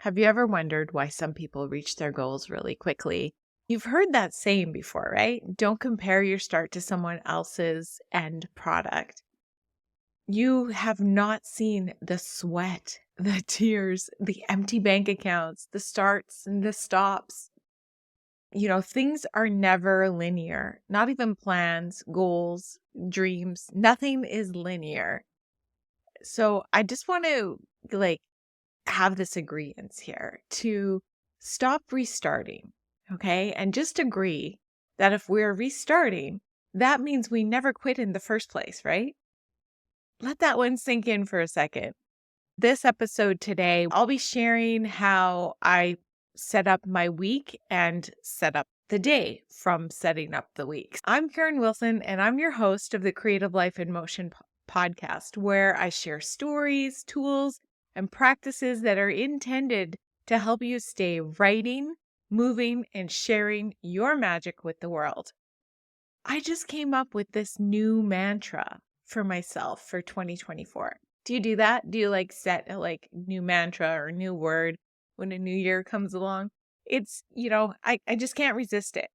Have you ever wondered why some people reach their goals really quickly? You've heard that saying before, right? Don't compare your start to someone else's end product. You have not seen the sweat, the tears, the empty bank accounts, the starts and the stops. Things are never linear, not even plans, goals, dreams. Nothing is linear. So I just want to have this agreement here to stop restarting, okay? And just agree that if we're restarting, that means we never quit in the first place, right? Let that one sink in for a second. This episode today, I'll be sharing how I set up my week and set up the day from setting up the week. I'm Karen Wilson, and I'm your host of the Creative Life in Motion podcast, where I share stories, tools, and practices that are intended to help you stay writing, moving, and sharing your magic with the world. I just came up with this new mantra for myself for 2024. Do you do that? Do you set a new mantra or new word when a new year comes along? It's, I just can't resist it.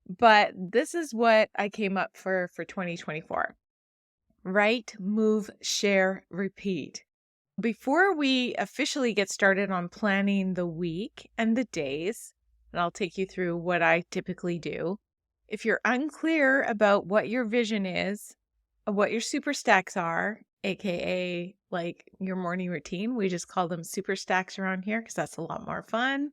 But this is what I came up for 2024. Write, move, share, repeat. Before we officially get started on planning the week and the days, and I'll take you through what I typically do, if you're unclear about what your vision is, what your super stacks are, aka your morning routine, we just call them super stacks around here because that's a lot more fun.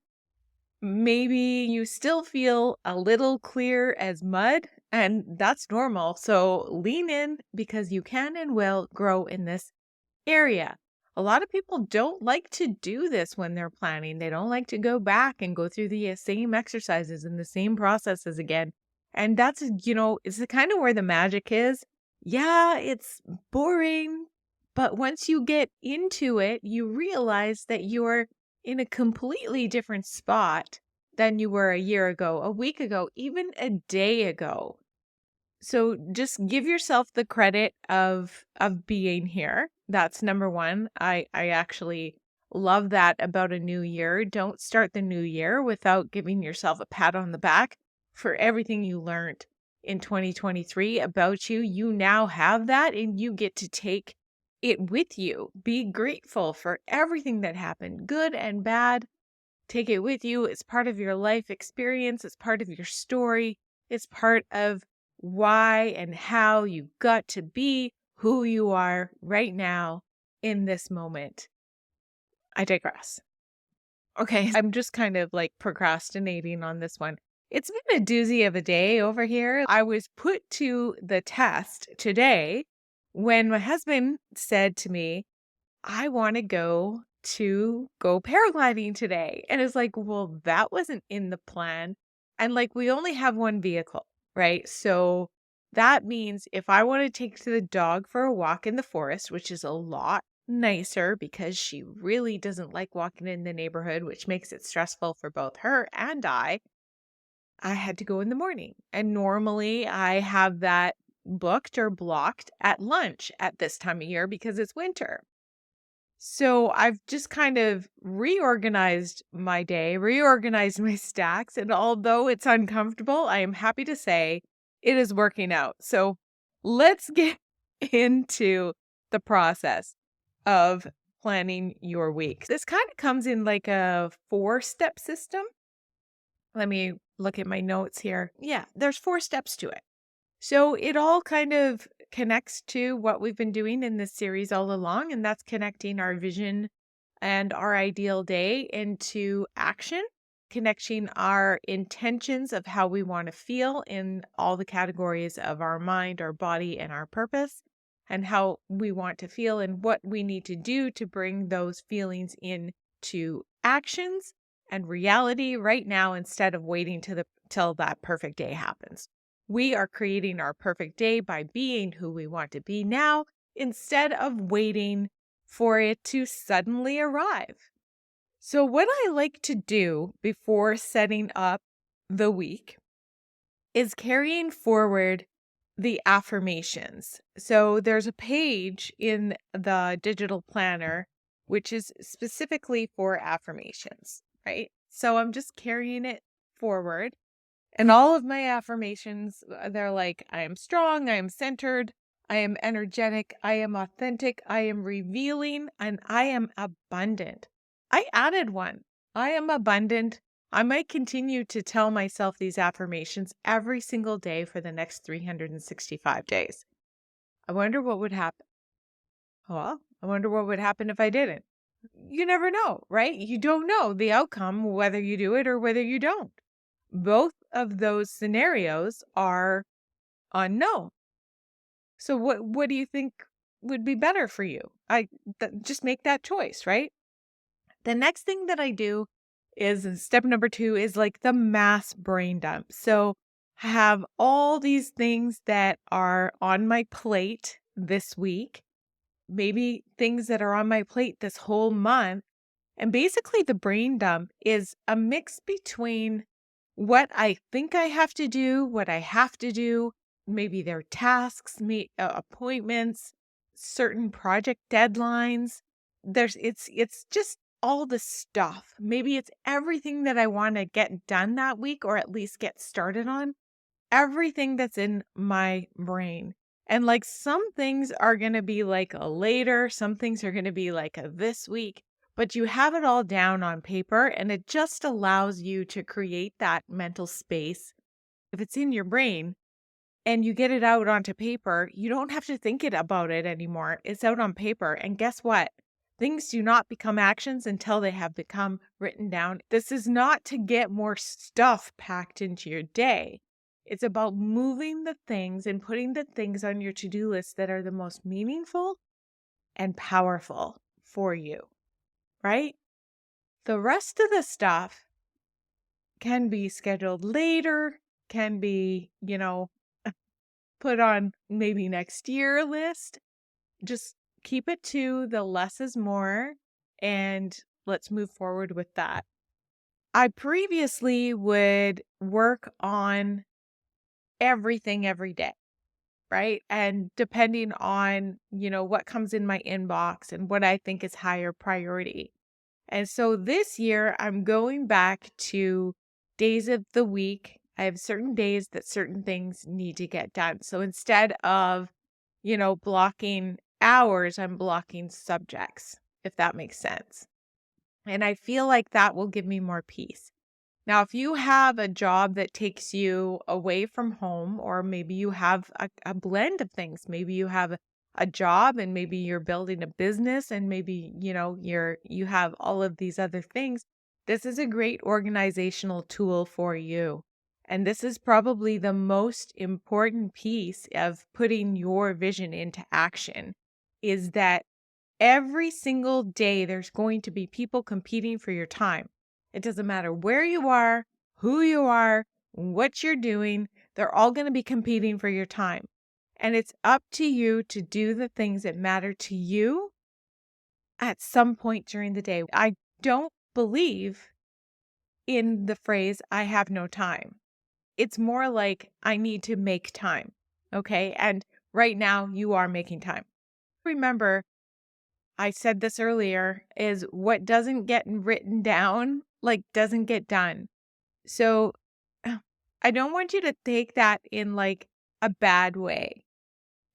Maybe you still feel a little clear as mud, and that's normal. So lean in because you can and will grow in this area. A lot of people don't like to do this when they're planning. They don't like to go back and go through the same exercises and the same processes again. And that's, it's the kind of where the magic is. Yeah, it's boring, but once you get into it, you realize that you're in a completely different spot than you were a year ago, a week ago, even a day ago. So just give yourself the credit of being here. That's number one. I actually love that about a new year. Don't start the new year without giving yourself a pat on the back for everything you learned in 2023 about you. You now have that and you get to take it with you. Be grateful for everything that happened, good and bad. Take it with you. It's part of your life experience. It's part of your story. It's part of why and how you got to be who you are right now in this moment. I digress. Okay, I'm just kind of procrastinating on this one. It's been a doozy of a day over here. I was put to the test today when my husband said to me, I want to go paragliding today. And it's well, that wasn't in the plan. And we only have one vehicle, right? So that means if I want to take the dog for a walk in the forest, which is a lot nicer because she really doesn't like walking in the neighborhood, which makes it stressful for both her and I had to go in the morning. And normally I have that booked or blocked at lunch at this time of year because it's winter. So I've just kind of reorganized my day, reorganized my stacks. And although it's uncomfortable, I am happy to say it is working out. So let's get into the process of planning your week. This kind of comes in like a 4-step system. Let me look at my notes here. Yeah, there's 4 steps to it. So it all kind of connects to what we've been doing in this series all along, and that's connecting our vision and our ideal day into action, connecting our intentions of how we want to feel in all the categories of our mind, our body, and our purpose, and how we want to feel and what we need to do to bring those feelings into actions and reality right now instead of waiting till that perfect day happens. We are creating our perfect day by being who we want to be now instead of waiting for it to suddenly arrive. So what I like to do before setting up the week is carrying forward the affirmations. So there's a page in the digital planner which is specifically for affirmations, right? So I'm just carrying it forward. And all of my affirmations, they're like, I am strong, I am centered, I am energetic, I am authentic, I am revealing, and I am abundant. I added one. I am abundant. I might continue to tell myself these affirmations every single day for the next 365 days. I wonder what would happen. Well, I wonder what would happen if I didn't. You never know, right? You don't know the outcome, whether you do it or whether you don't. Both of those scenarios are unknown. So what do you think would be better for you? Just make that choice, right? The next thing that I do is step number 2 is like the mass brain dump. So I have all these things that are on my plate this week, maybe things that are on my plate this whole month. And basically, the brain dump is a mix between what I think I have to do, what I have to do, maybe their tasks, appointments, certain project deadlines. It's just all the stuff. Maybe it's everything that I want to get done that week or at least get started on. Everything that's in my brain. And like some things are going to be like a later, some things are going to be like a this week, but you have it all down on paper and it just allows you to create that mental space. If it's in your brain and you get it out onto paper, you don't have to think about it anymore. It's out on paper. And guess what? Things do not become actions until they have become written down. This is not to get more stuff packed into your day. It's about moving the things and putting the things on your to-do list that are the most meaningful and powerful for you, right? The rest of the stuff can be scheduled later, can be, put on maybe next year list. Just keep it to the less is more and let's move forward with that. I previously would work on everything every day, right? And depending on, what comes in my inbox and what I think is higher priority. And so this year I'm going back to days of the week. I have certain days that certain things need to get done. So instead of, blocking hours, I'm blocking subjects, if that makes sense. And I feel like that will give me more peace. Now, if you have a job that takes you away from home, or maybe you have a blend of things, maybe you have a job and maybe you're building a business and maybe, you have all of these other things, this is a great organizational tool for you. And this is probably the most important piece of putting your vision into action is that every single day there's going to be people competing for your time. It doesn't matter where you are, who you are, what you're doing, they're all going to be competing for your time. And it's up to you to do the things that matter to you at some point during the day. I don't believe in the phrase, I have no time. It's more like I need to make time. Okay. And right now you are making time. Remember, I said this earlier, is what doesn't get written down, like doesn't get done. So I don't want you to take that in like a bad way.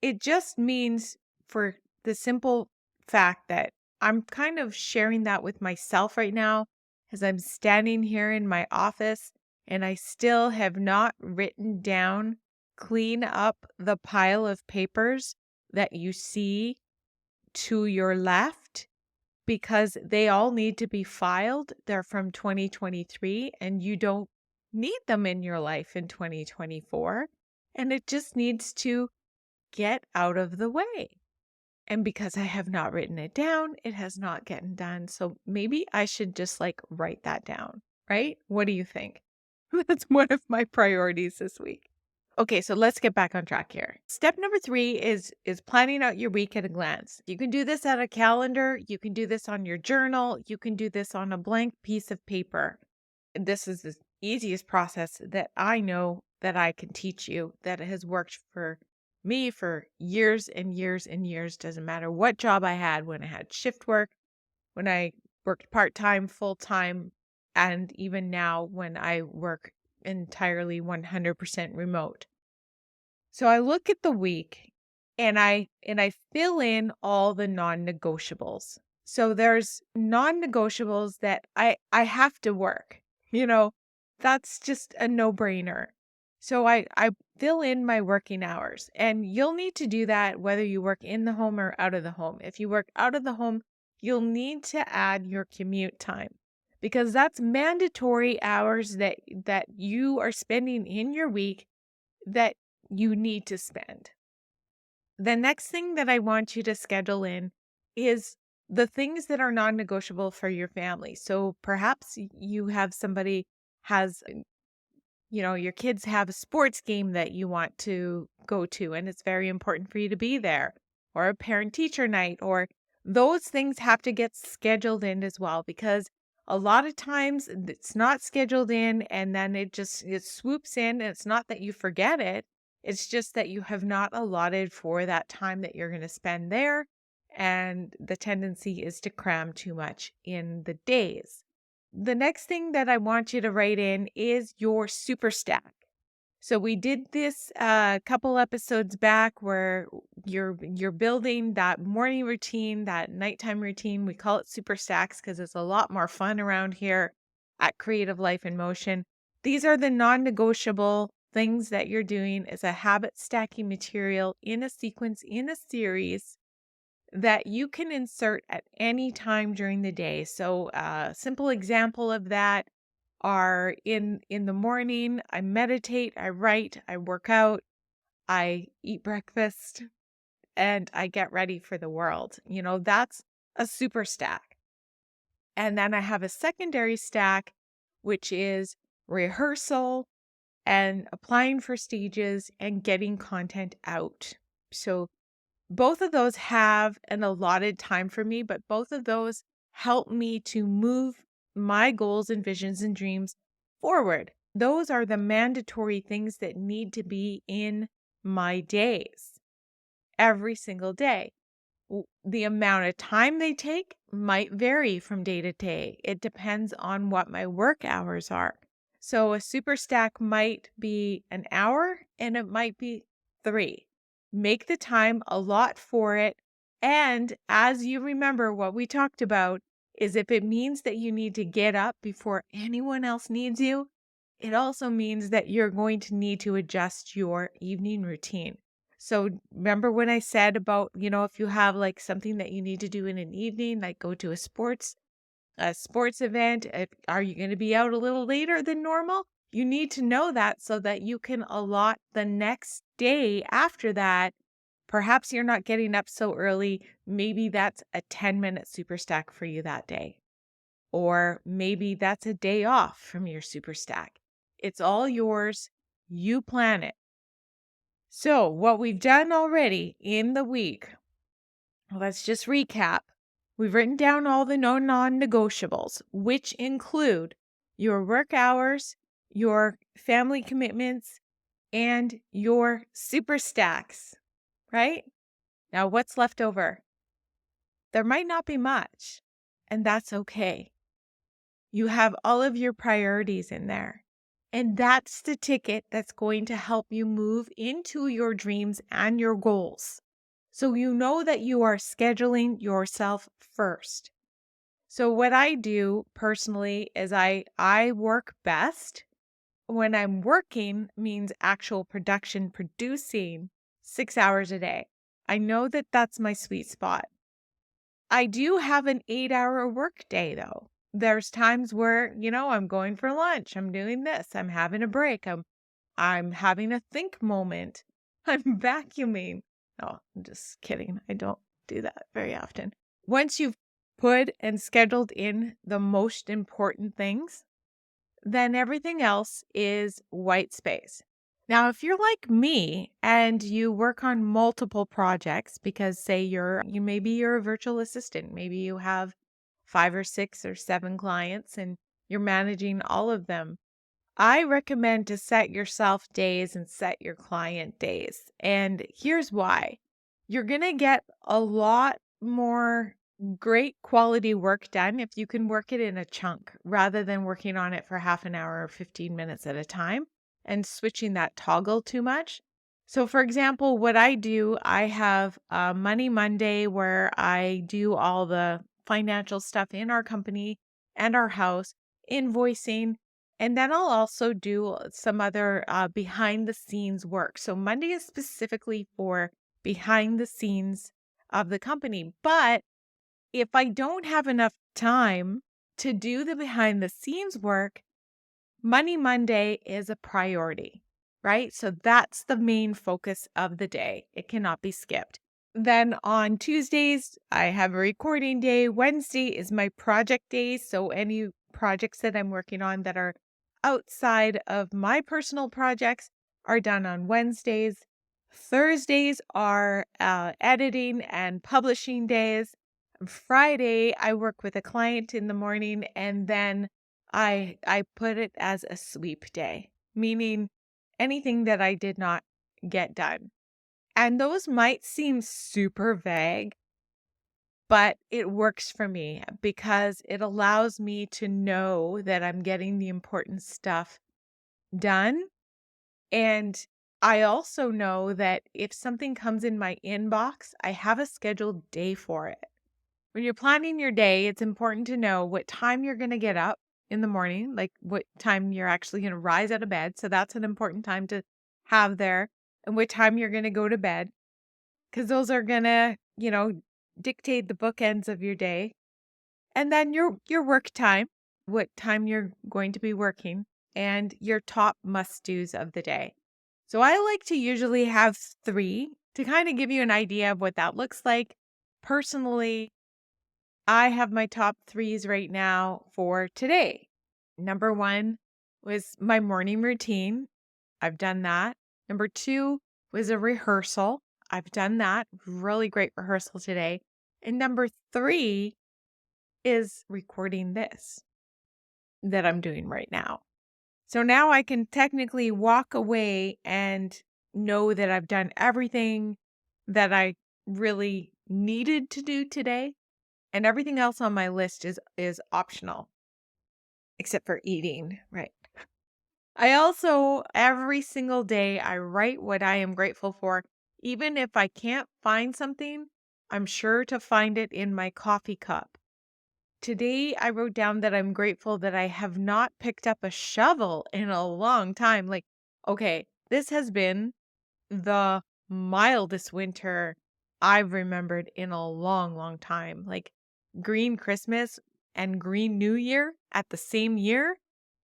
It just means for the simple fact that I'm kind of sharing that with myself right now as I'm standing here in my office and I still have not written down, clean up the pile of papers that you see to your left because they all need to be filed. They're from 2023 and you don't need them in your life in 2024. And it just needs to get out of the way. And because I have not written it down, it has not gotten done. So maybe I should just like write that down, right? What do you think? That's one of my priorities this week. Okay, so let's get back on track here. Step number 3 is planning out your week at a glance. You can do this on a calendar. You can do this on your journal. You can do this on a blank piece of paper. This is the easiest process that I know that I can teach you that has worked for me for years and years and years. Doesn't matter what job I had, when I had shift work, when I worked part-time, full-time, and even now when I work entirely 100% remote. So I look at the week and I fill in all the non-negotiables. So there's non-negotiables that I have to work. You know, that's just a no-brainer. So I fill in my working hours, and you'll need to do that whether you work in the home or out of the home. If you work out of the home, you'll need to add your commute time because that's mandatory hours that you are spending in your week that you need to spend. The next thing that I want you to schedule in is the things that are non-negotiable for your family. So perhaps you have somebody has, your kids have a sports game that you want to go to and it's very important for you to be there, or a parent teacher night, or those things have to get scheduled in as well, because a lot of times it's not scheduled in and then it swoops in, and it's not that you forget it. It's just that you have not allotted for that time that you're going to spend there. And the tendency is to cram too much in the days. The next thing that I want you to write in is your super stack. So we did this a couple episodes back where you're building that morning routine, that nighttime routine. We call it super stacks because it's a lot more fun around here at Creative Life in Motion. These are the non-negotiable things that you're doing as a habit stacking material in a sequence, in a series that you can insert at any time during the day. So a simple example of that are in the morning, I meditate, I write, I work out, I eat breakfast, and I get ready for the world. That's a super stack. And then I have a secondary stack, which is rehearsal and applying for stages and getting content out. So both of those have an allotted time for me, but both of those help me to move my goals and visions and dreams forward. Those are the mandatory things that need to be in my days every single day. The amount of time they take might vary from day to day. It depends on what my work hours are. So a super stack might be an hour and it might be 3. Make the time, allot for it. And as you remember, what we talked about is if it means that you need to get up before anyone else needs you, it also means that you're going to need to adjust your evening routine. So remember when I said about, if you have like something that you need to do in an evening, like go to a sports event, are you going to be out a little later than normal? You need to know that so that you can allot the next day after that. Perhaps you're not getting up so early. Maybe that's a 10-minute super stack for you that day. Or maybe that's a day off from your super stack. It's all yours. You plan it. So what we've done already in the week, let's just recap. We've written down all the non-negotiables, which include your work hours, your family commitments, and your super stacks, right? Now, what's left over? There might not be much, and that's okay. You have all of your priorities in there. And that's the ticket that's going to help you move into your dreams and your goals. So you know that you are scheduling yourself first. So what I do personally is I work best when I'm working, means actual production, producing 6 hours a day. I know that that's my sweet spot. I do have an 8-hour work day though. There's times where, I'm going for lunch, I'm doing this, I'm having a break, I'm having a think moment, I'm vacuuming. No, I'm just kidding. I don't do that very often. Once you've put and scheduled in the most important things, then everything else is white space. Now, if you're like me and you work on multiple projects, because say maybe you're a virtual assistant, maybe you have 5 or 6 or 7 clients and you're managing all of them, I recommend to set yourself days and set your client days. And here's why. You're going to get a lot more great quality work done if you can work it in a chunk rather than working on it for half an hour or 15 minutes at a time and switching that toggle too much. So, for example, what I do, I have a Money Monday where I do all the financial stuff in our company and our house, invoicing, and then I'll also do some other behind the scenes work. So, Monday is specifically for behind the scenes of the company. But if I don't have enough time to do the behind the scenes work, Money Monday is a priority, right? So that's the main focus of the day. It cannot be skipped. Then on Tuesdays, I have a recording day. Wednesday is my project day. So any projects that I'm working on that are outside of my personal projects are done on Wednesdays. Thursdays are editing and publishing days. Friday, I work with a client in the morning, and then I put it as a sweep day, meaning anything that I did not get done. And those might seem super vague, but it works for me because it allows me to know that I'm getting the important stuff done. And I also know that if something comes in my inbox, I have a scheduled day for it. When you're planning your day, it's important to know what time you're going to get up in the morning, like what time you're actually going to rise out of bed. So that's an important time to have there, and what time you're going to go to bed, because those are going to, dictate the bookends of your day. And then your work time, what time you're going to be working, and your top must-dos of the day. So I like to usually have 3 to kind of give you an idea of what that looks like. Personally, I have my top 3s right now for today. Number 1 was my morning routine. I've done that. Number 2 was a rehearsal. I've done that. Really great rehearsal today. And number 3 is recording this that I'm doing right now. So now I can technically walk away and know that I've done everything that I really needed to do today. And everything else on my list is optional, except for eating, right? I also, every single day, I write what I am grateful for. Even if I can't find something, I'm sure to find it in my coffee cup. Today, I wrote down that I'm grateful that I have not picked up a shovel in a long time. Like, okay, this has been the mildest winter I've remembered in a long, long time. Like green Christmas and green New Year at the same year.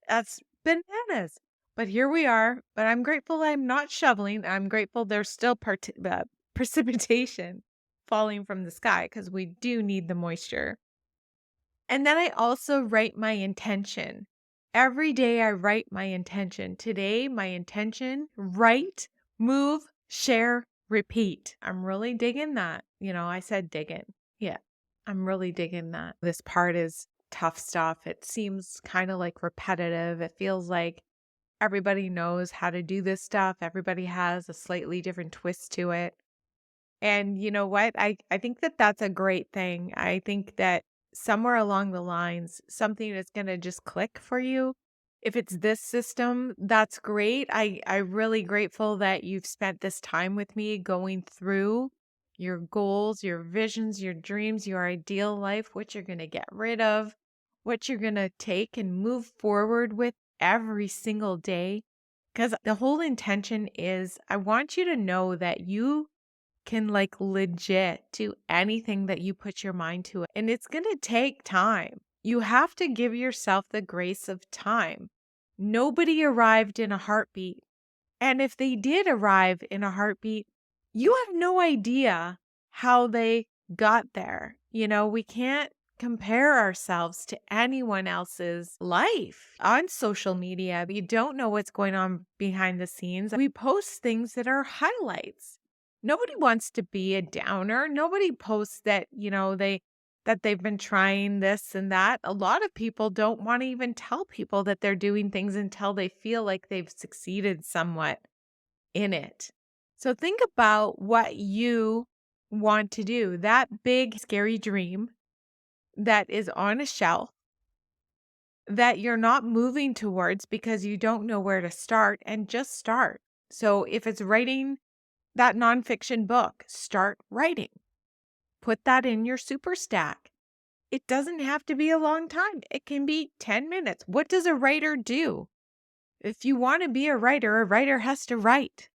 That's bananas. But here we are. But I'm grateful I'm not shoveling. I'm grateful there's still precipitation falling from the sky because we do need the moisture. And then I also write my intention. Every day I write my intention. Today, my intention, write, move, share, repeat. I'm really digging that. I said digging. Yeah, I'm really digging that. This part is tough stuff. It seems kind of like repetitive. It feels like everybody knows how to do this stuff. Everybody has a slightly different twist to it. And you know what? I think that that's a great thing. I think that somewhere along the lines, something is going to just click for you. If it's this system, that's great. I'm really grateful that you've spent this time with me going through your goals, your visions, your dreams, your ideal life, what you're going to get rid of, what you're going to take and move forward with every single day. Because the whole intention is I want you to know that you can like legit do anything that you put your mind to. And it's going to take time. You have to give yourself the grace of time. Nobody arrived in a heartbeat. And if they did arrive in a heartbeat, you have no idea how they got there. We can't compare ourselves to anyone else's life on social media. You don't know what's going on behind the scenes. We post things that are highlights. Nobody wants to be a downer. Nobody posts that, that they've been trying this and that. A lot of people don't want to even tell people that they're doing things until they feel like they've succeeded somewhat in it. So think about what you want to do. That big, scary dream that is on a shelf that you're not moving towards because you don't know where to start, and just start. So if it's writing that nonfiction book, start writing. Put that in your super stack. It doesn't have to be a long time. It can be 10 minutes. What does a writer do? If you want to be a writer has to write.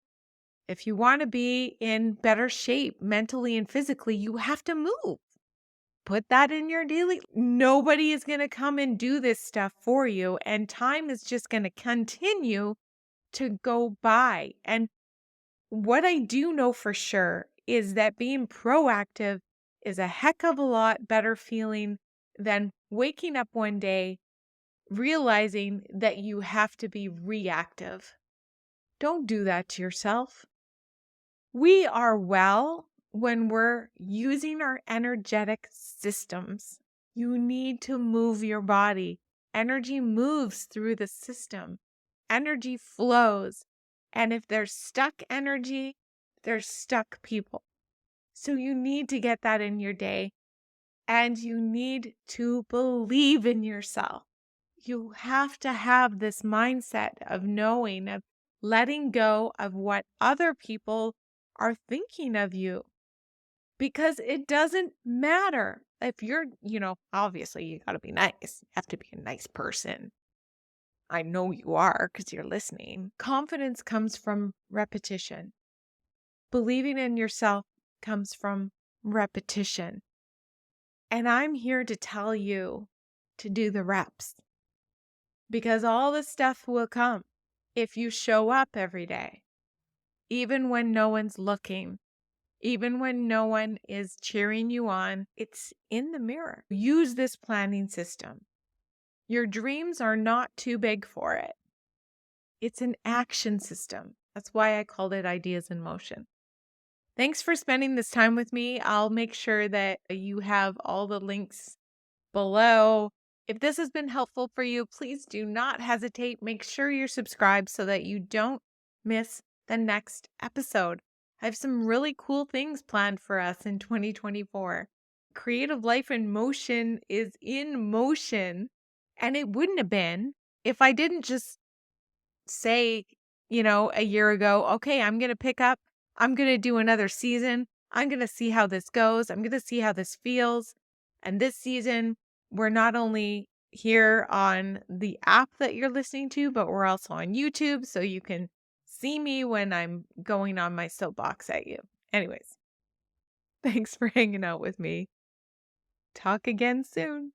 If you want to be in better shape mentally and physically, you have to move. Put that in your daily. Nobody is going to come and do this stuff for you, and time is just going to continue to go by. And what I do know for sure is that being proactive is a heck of a lot better feeling than waking up one day realizing that you have to be reactive. Don't do that to yourself. We are well when we're using our energetic systems. You need to move your body. Energy moves through the system. Energy flows. And if there's stuck energy, there's stuck people. So you need to get that in your day. And you need to believe in yourself. You have to have this mindset of knowing, of letting go of what other people are thinking of you, because it doesn't matter if you're, obviously you got to be nice. You have to be a nice person. I know you are because you're listening. Confidence comes from repetition. Believing in yourself comes from repetition. And I'm here to tell you to do the reps, because all the stuff will come if you show up every day, even when no one's looking, even when no one is cheering you on. It's in the mirror. Use this planning system. Your dreams are not too big for it. It's an action system. That's why I called it Ideas in Motion. Thanks for spending this time with me. I'll make sure that you have all the links below. If this has been helpful for you, please do not hesitate. Make sure you're subscribed so that you don't miss the next episode. I have some really cool things planned for us in 2024. Creative Life in Motion is in motion, and it wouldn't have been if I didn't just say, a year ago, okay, I'm going to pick up, I'm going to do another season. I'm going to see how this goes. I'm going to see how this feels. And this season, we're not only here on the app that you're listening to, but we're also on YouTube, so you can see me when I'm going on my soapbox at you. Anyways, thanks for hanging out with me. Talk again soon.